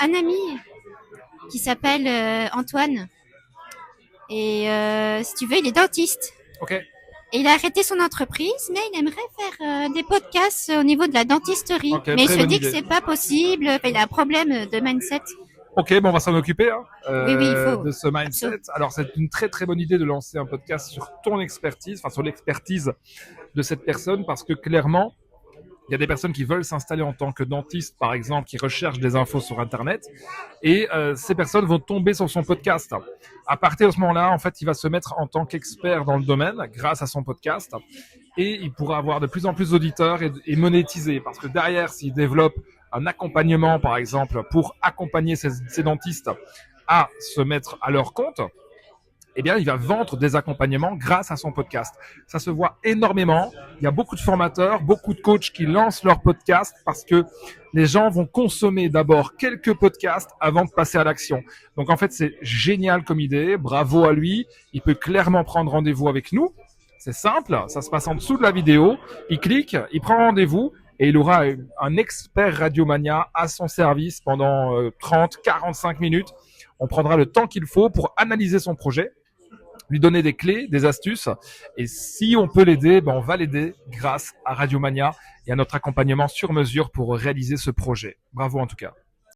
un ami qui s'appelle Antoine. Et si tu veux, il est dentiste. Ok. Et il a arrêté son entreprise, mais il aimerait faire des podcasts au niveau de la dentisterie. Ok, Mais il très se bonne dit que idée. c'est pas possible. Enfin, il a un problème de mindset. Ok, bon, on va s'en occuper Oui, oui, il faut. de ce mindset. Absolument. Alors, c'est une très très bonne idée de lancer un podcast sur ton expertise, enfin sur l'expertise de cette personne, parce que clairement, il y a des personnes qui veulent s'installer en tant que dentiste, par exemple, qui recherchent des infos sur Internet, et ces personnes vont tomber sur son podcast. À partir de ce moment-là, en fait, il va se mettre en tant qu'expert dans le domaine grâce à son podcast, et il pourra avoir de plus en plus d'auditeurs et monétiser, parce que derrière, s'il développe un accompagnement, par exemple, pour accompagner ces dentistes à se mettre à leur compte, eh bien, il va vendre des accompagnements grâce à son podcast. Ça se voit énormément. Il y a beaucoup de formateurs, beaucoup de coachs qui lancent leur podcast parce que les gens vont consommer d'abord quelques podcasts avant de passer à l'action. Donc, en fait, c'est génial comme idée. Bravo à lui. Il peut clairement prendre rendez-vous avec nous. C'est simple. Ça se passe en dessous de la vidéo. Il clique, il prend rendez-vous et il aura un expert Radiomania à son service pendant 30, 45 minutes. On prendra le temps qu'il faut pour analyser son projet, lui donner des clés, des astuces. Et si on peut l'aider, ben on va l'aider grâce à Radiomania et à notre accompagnement sur mesure pour réaliser ce projet. Bravo en tout cas.